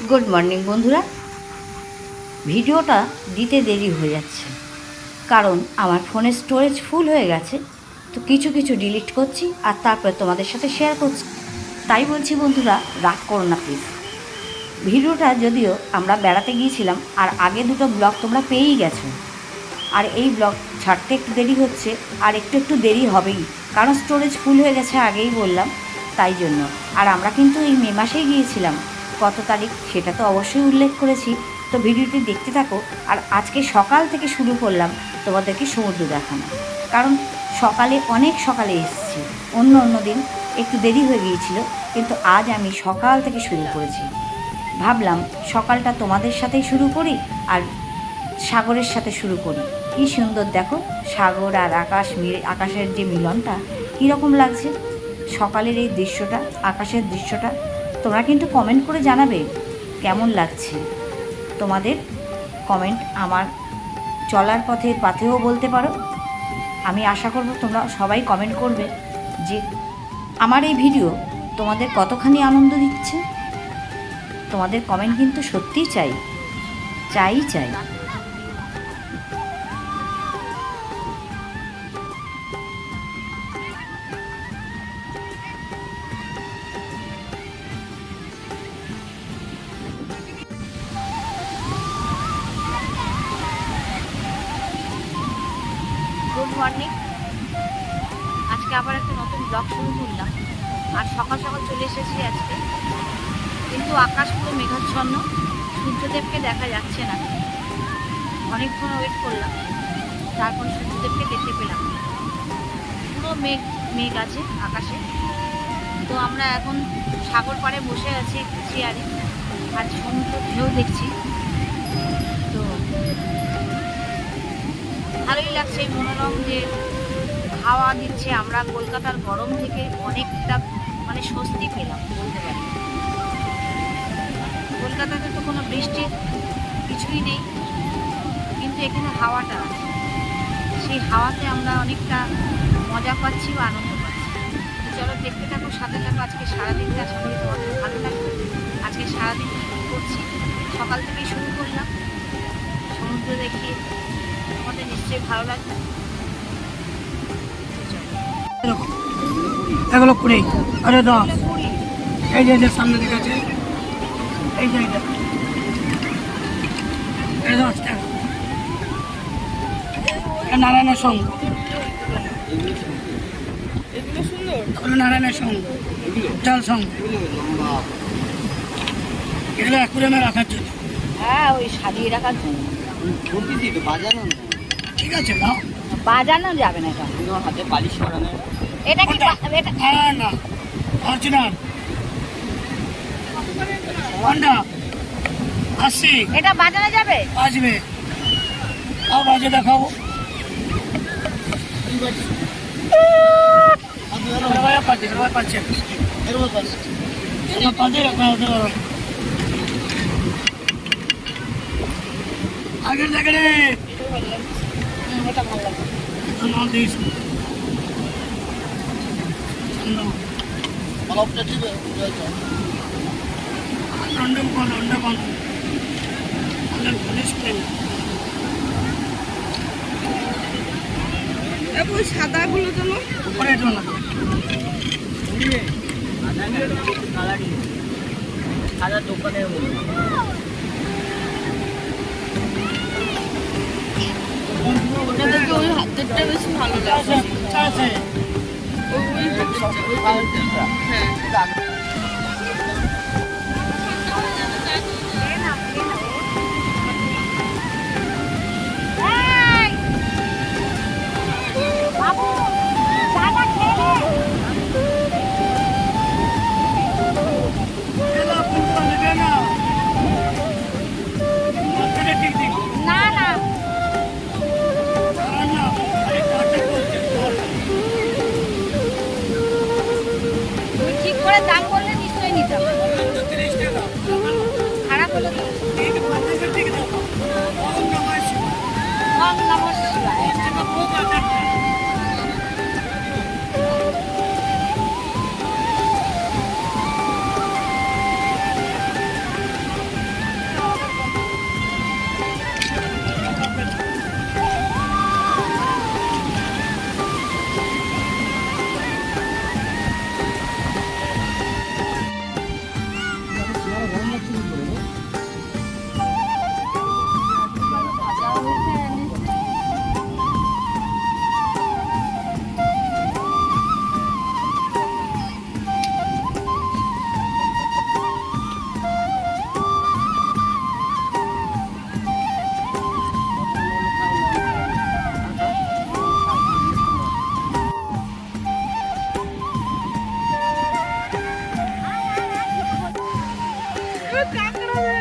Good morning বন্ধুরা। ভিডিওটা দিতে দেরি হয়ে যাচ্ছে কারণ আমার ফোনের স্টোরেজ ফুল হয়ে গেছে, তো কিছু কিছু ডিলিট করছি আর তারপরে তোমাদের সাথে শেয়ার করছি। তাই বলছি বন্ধুরা, রাগ করো না প্লিজ। ভিডিওটা যদিও আমরা বেড়াতে গিয়েছিলাম আর আগে দুটো ব্লগ তোমরা পেয়েই গেছো, আর এই ব্লগ ছাড়তে একটু দেরি হচ্ছে আর একটু দেরি হবেই, কারণ স্টোরেজ ফুল হয়ে গেছে আগেই বললাম, তাই জন্য। আর আমরা কিন্তু এই মে মাসেই গিয়েছিলাম, কত তারিখ সেটা তো অবশ্যই উল্লেখ করেছি। তো ভিডিওটি দেখতে থাকো। আর আজকে সকাল থেকে শুরু করলাম তোমাদেরকে সমুদ্র দেখানো, কারণ অনেক সকালে এসেছি। অন্য দিন একটু দেরি হয়ে গিয়েছিল, কিন্তু আজ আমি সকাল থেকে শুরু করেছি। ভাবলাম সকালটা তোমাদের সাথেই শুরু করি আর সাগরের সাথে শুরু করি। কী সুন্দর দেখো, সাগর আর আকাশের যে মিলনটা কীরকম লাগছে সকালের এই দৃশ্যটা, আকাশের দৃশ্যটা। তোমরা কিন্তু কমেন্ট করে জানাবে কেমন লাগছে। তোমাদের কমেন্ট আমার চলার পাথেও বলতে পারো। আমি আশা করব তোমরা সবাই কমেন্ট করবে যে আমার এই ভিডিও তোমাদের কতখানি আনন্দ দিচ্ছে। তোমাদের কমেন্ট কিন্তু সত্যিই চাই। Good morning. আজকে আবার একটা নতুন ব্লগ শুরু করলাম আর সকাল সকাল চলে এসেছি আজকে, কিন্তু আকাশ পুরো মেঘাচ্ছন্ন, সূর্যদেবকে দেখা যাচ্ছে না। অনেকক্ষণ ওয়েট করলাম, তারপর সূর্যদেবকে দেখতে পেলাম। পুরো মেঘ আছে আকাশে। তো আমরা এখন সাগর পাড়ে বসে আছি একটু চেয়ারে, আর সমুদ্র ঢেউ দেখছি। তো ভালোই লাগছে, মনোরম যে হাওয়া দিচ্ছে। আমরা কলকাতার গরম থেকে অনেকটা স্বস্তি পেলাম বলতে পারি। কলকাতাতে তো কোনো বৃষ্টির কিছুই নেই, কিন্তু এখানে হাওয়াটা আছে, সেই হাওয়াতে আমরা অনেকটা মজা পাচ্ছি বা আনন্দ পাচ্ছি। তো চলো দেখতে থাকো, সাথে থাকো। আজকে সারাদিনটা আশা করি তোমাদের ভালো লাগবে। আজকে সারাদিন করছি, সকাল থেকেই শুরু করলাম। সমুদ্র দেখি তোমাদের নিশ্চয়ই ভালো লাগবে। এগুলো 20, আরে 10। এই যে সামনে দিকে আছে, এই যে এটা 10 টাকা। এটা নারায়ণের সঙ্গ, এগুলো নারায়ণের সঙ্গ, জল সঙ্গ। এগুলো অ্যাকুরিয়ামে রাখার জন্য। হ্যাঁ, ওই সাজিয়ে রাখার জন্য। ঠিক আছে, নাও। বাজানো যাবে না এটা, হাতে পালিশ করানো। এটা কি এটা না, অরিজিনাল কোনটা? 80। এটা বাজানো যাবে? আসবে, তাও বাজে দেখাবো। আগের দেখে রে, এটা ভালো লাগবে। সাদা গুলো চলো উপরে চলো। সাদা দোকানের মধ্যে ওই হাতেরটা বেশি ভালো লাগে। হ্যাঁ, না না, তুমি ঠিক করে দাম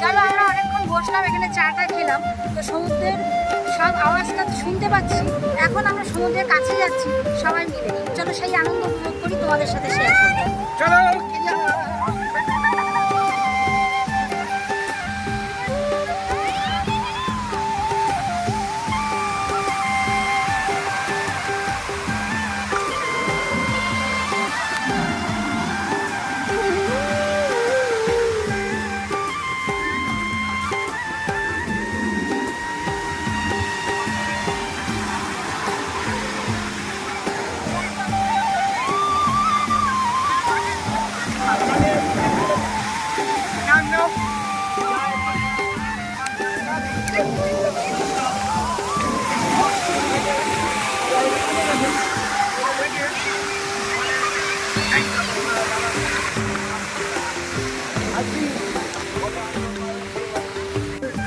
চলো আমরা অনেকক্ষণ বসলাম এখানে, চাটা খেলাম, তো সমুদ্রের সব আওয়াজটা শুনতে পাচ্ছি। এখন আমরা সমুদ্রের কাছে যাচ্ছি সবাই মিলে। চলো সেই আনন্দ উপভোগ করি, তোমাদের সাথে শেয়ার করবো। চলো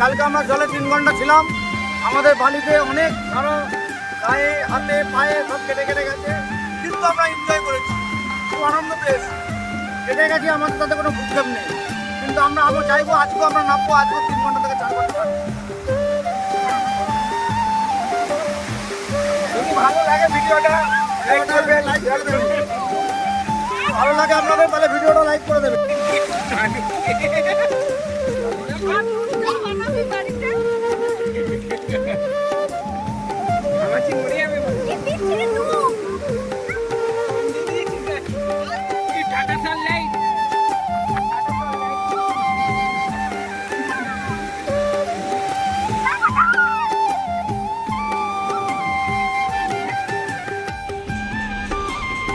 কালকে আমরা জলে 3 ঘন্টা ছিলাম। আমাদের বালিতে অনেক আরো গায়ে হাতে পায়ে সব কেটে কেটে গেছে, কিন্তু আমরা এনজয় করেছি, খুব আনন্দ পেয়েছি। কেটে গেছি, আমাদের তাতে কোনো ভূক্ষেপ নেই, কিন্তু আমরা আরো চাইবো আজকেও আমরা নামবো, আজকেও 3 ঘন্টা থেকে 4 ঘন্টা। যদি ভালো লাগে ভিডিওটা লাইক করবে, লাইক করে দেবেন। ভালো লাগে আপনাদের তাহলে ভিডিওটা লাইক করে দেবেন।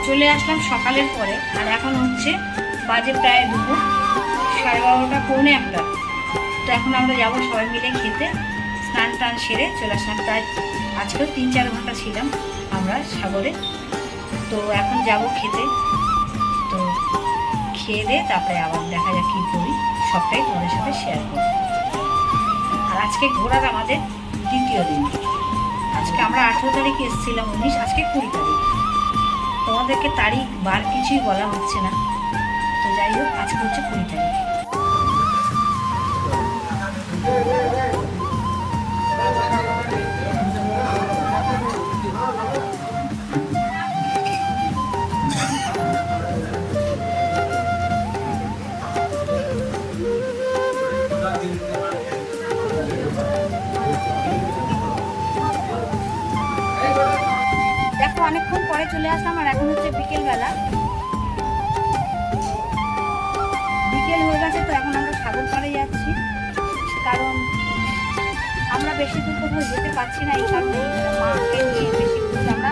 চলে আসলাম সকালের পরে, আর এখন হচ্ছে বাজে প্রায় দুপুর 12:30 পৌনে 1টা। তো এখন আমরা যাবো সবাই মিলে খেতে। স্নান টান সেরে চলে আসলাম, প্রায় আজকেও 3-4 ঘন্টা ছিলাম আমরা সাগরে। তো এখন যাব খেতে, তো খেয়ে দিয়ে তারপরে আবার দেখা যাক কী করি, সবটাই তোমাদের সাথে শেয়ার করব। আর আজকে ঘোরার আমাদের দ্বিতীয় দিন। আজকে আমরা 18 তারিখে এসেছিলাম, 19, আজকে 20 তারিখ। তোমাদেরকে তারিখ বার কিছুই বলা হচ্ছে না, তো যাই হোক আজকে হচ্ছে 20 তারিখ। দেখো অনেকক্ষণ পরে চলে আসলাম, আর এখন হচ্ছে বিকেলবেলা, বিকেল হয়ে গেছে। তো এখন আমরা সাগর পাড়ে যাচ্ছি, কারণ আমরা বেশি দূর কোথাও যেতে পারছি না, এই কারণে মাকে নিয়ে বেশি দূর আমরা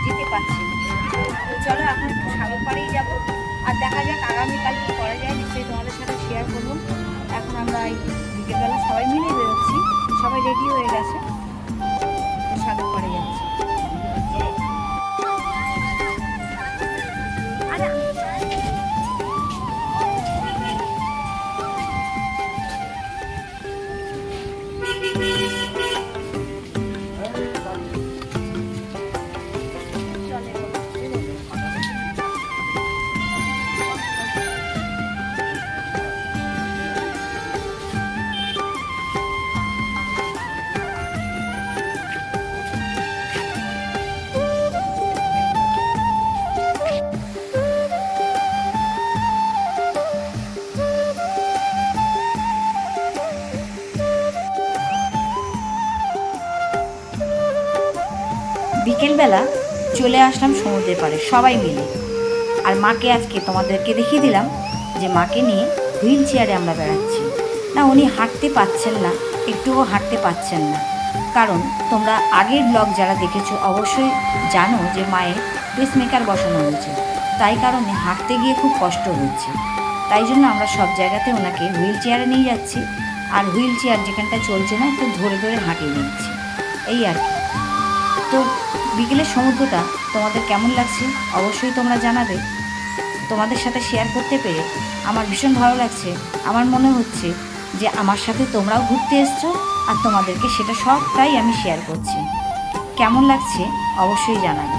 যেতে পারছি না। তো চলো এখন একটু সাগর পাড়েই যাবো, আর দেখা যাক আগামীকাল কী করা যায়, নিশ্চয়ই তোমাদের সাথে শেয়ার করবো। এখন আমরা এই বিকেলবেলা সবাই মিলে বেরোচ্ছি, সবাই রেডি হয়ে গেছে, তো সাগর পাড়ে যাচ্ছি। বিকেলবেলা চলে আসলাম সমুদ্রের পাড়ে সবাই মিলে, আর মাকে আজকে তোমাদেরকে দেখিয়ে দিলাম যে মাকে নিয়ে হুইল চেয়ারে আমরা বেড়াচ্ছি। না, উনি হাঁটতে পাচ্ছেন না, একটুও হাঁটতে পাচ্ছেন না, কারণ তোমরা আগের ব্লগ যারা দেখেছো অবশ্যই জানো যে মায়ের পেসমেকার বসানো হয়েছে, তাই কারণে হাঁটতে গিয়ে খুব কষ্ট হচ্ছে। তাই জন্য আমরা সব জায়গাতে ওনাকে হুইল চেয়ারে নিয়ে যাচ্ছি, আর হুইল চেয়ার যেখানটা চলছে না একটু ধরে ধরে হাঁটিয়ে নিচ্ছি, এই আর কি। তো বিকেলের সমুদ্রটা তোমাদের কেমন লাগছে অবশ্যই তোমরা জানাবে। তোমাদের সাথে শেয়ার করতে পেরে আমার ভীষণ ভালো লাগছে। আমার মনে হচ্ছে যে আমার সাথে তোমরাও ঘুরতে এসছো, আর তোমাদেরকে সেটা সবটাই আমি শেয়ার করছি। কেমন লাগছে অবশ্যই জানাবে।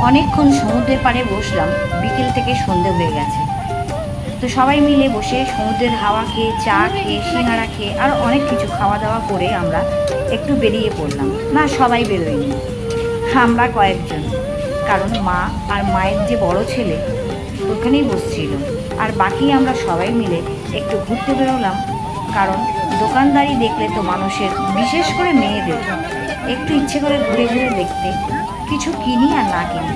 অনেকক্ষণ সমুদ্রের পাড়ে বসলাম, বিকেল থেকে সন্ধে হয়ে গেছে। তো সবাই মিলে বসে সমুদ্রের হাওয়া খেয়ে, চা খেয়ে, সিঙ্গাড়া খেয়ে আর অনেক কিছু খাওয়া দাওয়া করে আমরা একটু বেরিয়ে পড়লাম। না, সবাই বেরোয়নি, আমরা কয়েকজন। কারণ মা আর মায়ের যে বড় ছেলে ওখানেই বসছিল, আর বাকি আমরা সবাই মিলে একটু ঘুরতে বেরোলাম। কারণ দোকানদারি দেখলে তো মানুষের, বিশেষ করে মেয়েদের, একটু ইচ্ছে করে ঘুরে ঘুরে দেখতে, কিছু কিনি আর না কিনি।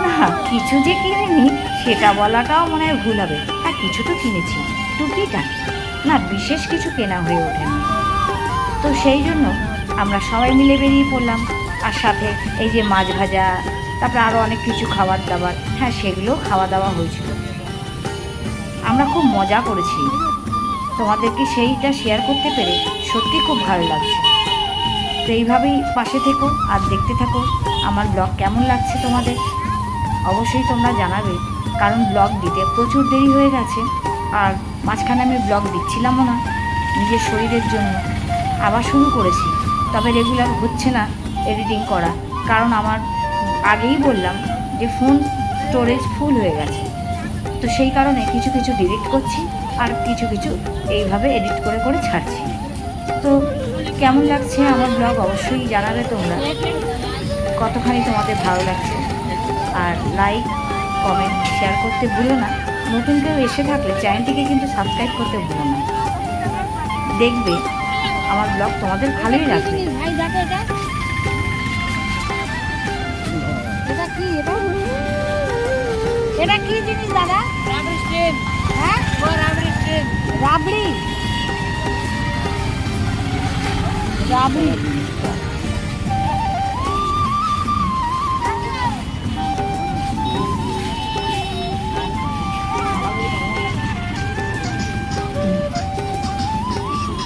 না, কিছু যে কিনিনি সেটা বলাটাও মনে হয় ভুল হবে। হ্যাঁ, কিছু তো কিনেছি, টুকিটাকি, না বিশেষ কিছু কেনা হয়ে ওঠেনি। তো সেই জন্য আমরা সবাই মিলে বেরিয়ে পড়লাম। আর সাথে এই যে মাছ ভাজা, তারপরে আরও অনেক কিছু খাবার দাবার, হ্যাঁ সেগুলোও খাওয়া দাওয়া হয়েছিল। আমরা খুব মজা করেছি, তোমাদেরকে সেইটা শেয়ার করতে পেরে সত্যি খুব ভালো লাগছে। তো এইভাবেই পাশে থেকো আর দেখতে থাকো আমার ব্লগ কেমন লাগছে তোমাদের। অবশ্যই তোমরা জানাবে, কারণ ব্লগ দিতে প্রচুর দেরি হয়ে গেছে। আর মাঝখানে আমি ব্লগ দিচ্ছিলামও না, নিজের শরীরের জন্য। আবার শুরু করেছি, তবে রেগুলার হচ্ছে না এডিটিং করা, কারণ আমার আগেই বললাম যে ফোন স্টোরেজ ফুল হয়ে গেছে। তো সেই কারণে কিছু কিছু ডিলিট করছি আর কিছু কিছু এইভাবে এডিট করে করে ছাড়ছি। তো কেমন লাগছে আমার ব্লগ অবশ্যই জানাবে তোমরা, কতখানি তোমাদের ভালো লাগছে। আর লাইক, কমেন্ট, শেয়ার করতে ভুলো না। নতুন কেউ এসে থাকলে চ্যানেলটিকে কিন্তু সাবস্ক্রাইব করতে ভুলো না। দেখবে আমার ব্লগ তোমাদের ভালোই লাগবে। ভাই দেখো এটা কি, এটা কি জিনিস দাদা? রাবড়ি স্টেপ। হ্যাঁ, ও রাবড়ি স্টেপ। রাবড়ি রাবড়ি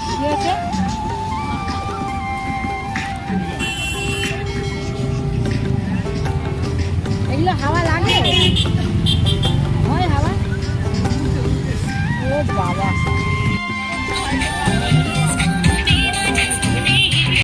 কি আছে? এগুলো হাওয়া লাগে? হয় হাওয়া? ও বাবা।